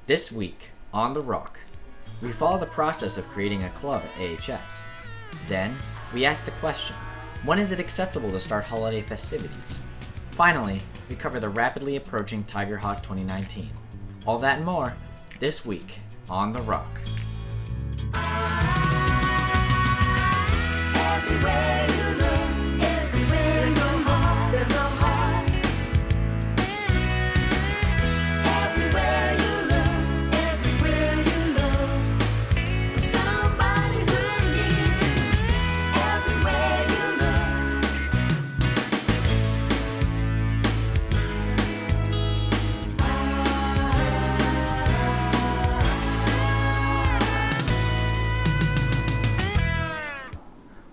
This week, on The Rock, we follow the process of creating a club at AHS. Then, we ask the question, when is it acceptable to start holiday festivities? Finally, we cover the rapidly approaching Tiger Hawk 2019. All that and more, this week, on The Rock. Everywhere you look, everywhere there's a heart, there's a heart. Everywhere you look, somebody who needs you. Everywhere you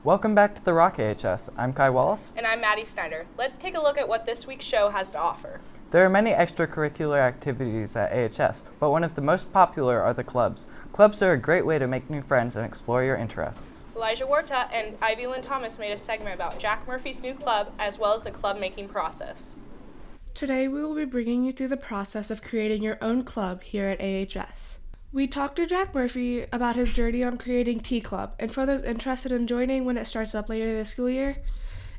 Welcome back to The Rock AHS. I'm Kai Wallace. And I'm Maddie Snyder. Let's take a look at what this week's show has to offer. There are many extracurricular activities at AHS, but one of the most popular are the clubs. Clubs are a great way to make new friends and explore your interests. Elijah Warta and Ivy Lynn Thomas made a segment about Jack Murphy's new club as well as the club making process. Today we will be bringing you through the process of creating your own club here at AHS. We talked to Jack Murphy about his journey on creating Tea Club, and for those interested in joining when it starts up later this school year,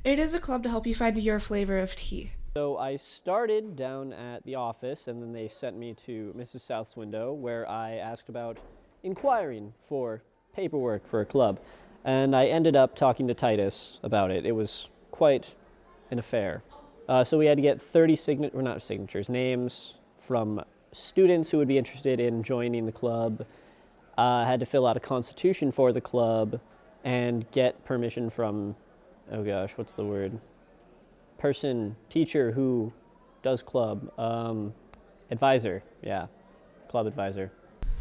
it is a club to help you find your flavor of tea. So I started down at the office, and then they sent me to Mrs. South's window, where I asked about inquiring for paperwork for a club. And I ended up talking to Titus about it. It was quite an affair. So we had to get 30 names from students who would be interested in joining the club. Had to fill out a constitution for the club and get permission from, teacher who does club, advisor, club advisor.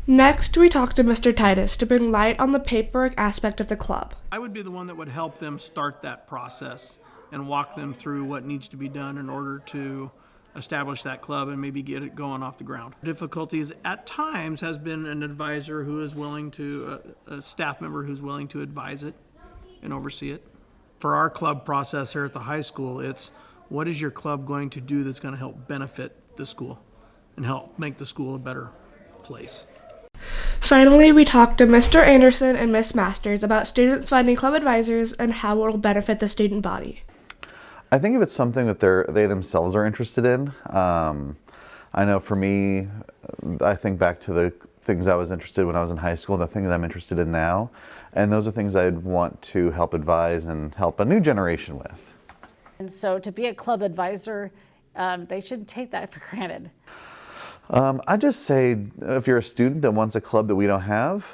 Next, we talked to Mr. Titus to bring light on the paperwork aspect of the club. I would be the one that would help them start that process and walk them through what needs to be done in order to establish that club and maybe get it going off the ground. Difficulties at times has been an advisor who is willing to, a staff member who's willing to advise it and oversee it. For our club process here at the high school, it's what is your club going to do that's going to help benefit the school and help make the school a better place. Finally, we talked to Mr. Anderson and Miss Masters about students finding club advisors and how it will benefit the student body. I think if it's something that they themselves are interested in, I know for me, I think back to the things I was interested in when I was in high school and the things I'm interested in now, and those are things I'd want to help advise and help a new generation with. And so to be a club advisor, they shouldn't take that for granted. I just say if you're a student that wants a club that we don't have,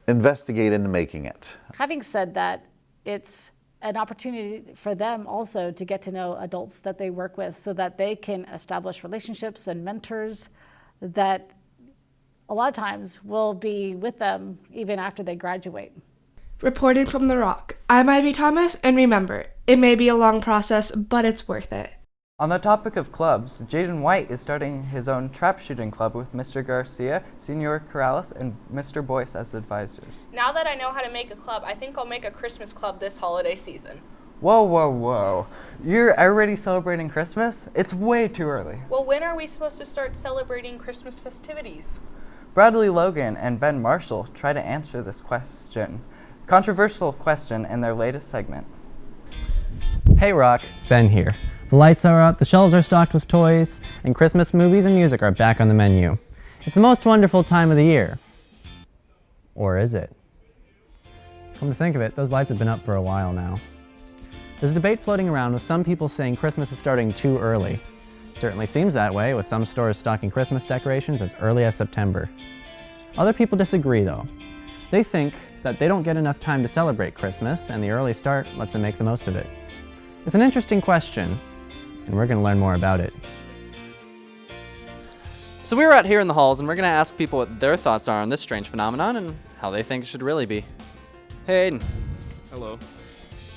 investigate into making it. Having said that, it's an opportunity for them also to get to know adults that they work with so that they can establish relationships and mentors that a lot of times will be with them even after they graduate. Reporting from The Rock, I'm Ivy Thomas, and remember, it may be a long process, but it's worth it. On the topic of clubs, Jaden White is starting his own trap shooting club with Mr. Garcia, Senor Corrales, and Mr. Boyce as advisors. Now that I know how to make a club, I think I'll make a Christmas club this holiday season. Whoa. You're already celebrating Christmas? It's way too early. Well, when are we supposed to start celebrating Christmas festivities? Bradley Logan and Ben Marshall try to answer this controversial question in their latest segment. Hey Rock, Ben here. The lights are up, the shelves are stocked with toys, and Christmas movies and music are back on the menu. It's the most wonderful time of the year. Or is it? Come to think of it, those lights have been up for a while now. There's a debate floating around with some people saying Christmas is starting too early. It certainly seems that way, with some stores stocking Christmas decorations as early as September. Other people disagree though. They think that they don't get enough time to celebrate Christmas, and the early start lets them make the most of it. It's an interesting question, and we're going to learn more about it. So we were out here in the halls, and we're going to ask people what their thoughts are on this strange phenomenon and how they think it should really be. Hey, Aiden. Hello.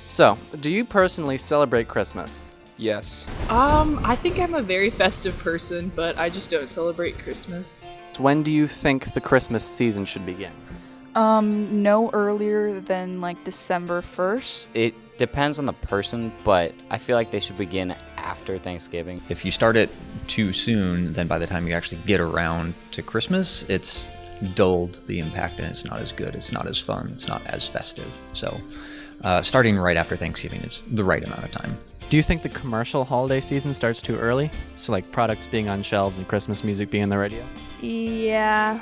So, do you personally celebrate Christmas? Yes. I think I'm a very festive person, but I just don't celebrate Christmas. When do you think the Christmas season should begin? No earlier than like December 1st. It depends on the person, but I feel like they should begin after Thanksgiving. If you start it too soon, then by the time you actually get around to Christmas, it's dulled the impact and it's not as good, it's not as fun, it's not as festive. So starting right after Thanksgiving is the right amount of time. Do you think the commercial holiday season starts too early? So like products being on shelves and Christmas music being on the radio? Yeah.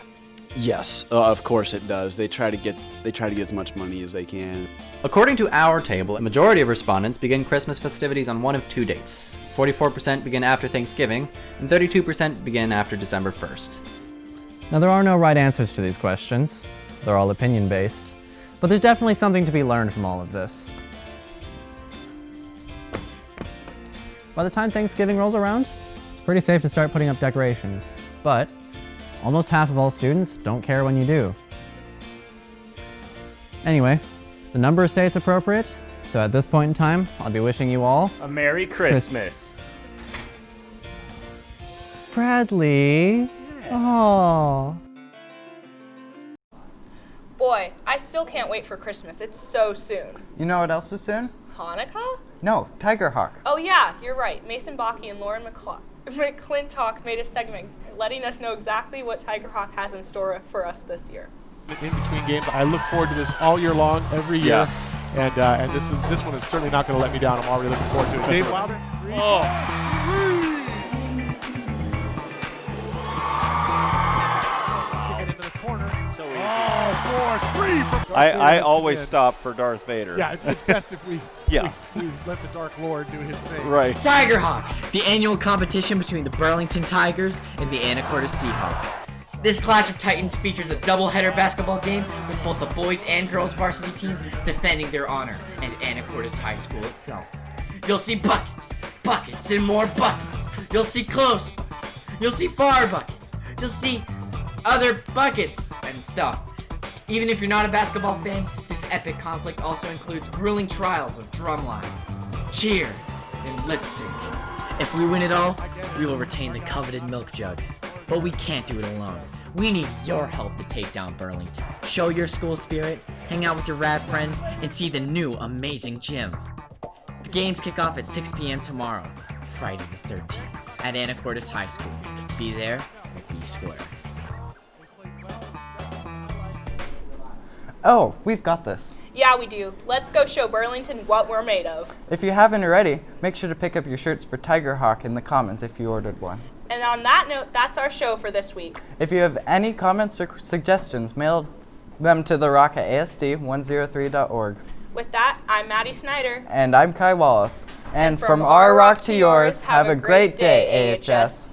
Yes, of course it does. They try to get as much money as they can. According to our table, a majority of respondents begin Christmas festivities on one of two dates. 44% begin after Thanksgiving, and 32% begin after December 1st. Now, there are no right answers to these questions. They're all opinion-based. But there's definitely something to be learned from all of this. By the time Thanksgiving rolls around, it's pretty safe to start putting up decorations. But almost half of all students don't care when you do. Anyway, the numbers say it's appropriate, so at this point in time, I'll be wishing you all a Merry Christmas. Bradley. Oh. Boy, I still can't wait for Christmas. It's so soon. You know what else is soon? Hanukkah? No, Tiger Hawk. Oh yeah, you're right. Mason Bakke and Lauren McClintock made a segment letting us know exactly what Tiger Hawk has in store for us this year. In between games, I look forward to this all year long, every year, and this one is certainly not going to let me down. I'm already looking forward to it. Dave Wilder. Kick it into the corner. So easy. 4-3 from I always stop for Darth Vader. Yeah, it's best if we let the Dark Lord do his thing. Right. Tiger Hawk, the annual competition between the Burlington Tigers and the Anacortes Seahawks. This Clash of Titans features a doubleheader basketball game with both the boys and girls varsity teams defending their honor and Anacortes High School itself. You'll see buckets, buckets, and more buckets. You'll see close buckets. You'll see far buckets. You'll see other buckets and stuff. Even if you're not a basketball fan, this epic conflict also includes grueling trials of drumline, cheer, and lip sync. If we win it all, we will retain the coveted milk jug. But we can't do it alone. We need your help to take down Burlington. Show your school spirit, hang out with your rad friends, and see the new amazing gym. The games kick off at 6 p.m. tomorrow, Friday the 13th, at Anacortes High School. Be there or be square. Oh, we've got this. Yeah, we do. Let's go show Burlington what we're made of. If you haven't already, make sure to pick up your shirts for Tiger Hawk in the comments if you ordered one. And on that note, that's our show for this week. If you have any comments or suggestions, mail them to the Rock at asd103.org. With that, I'm Maddie Snyder. And I'm Kai Wallace. And from our rock to yours, have a great day, AHS.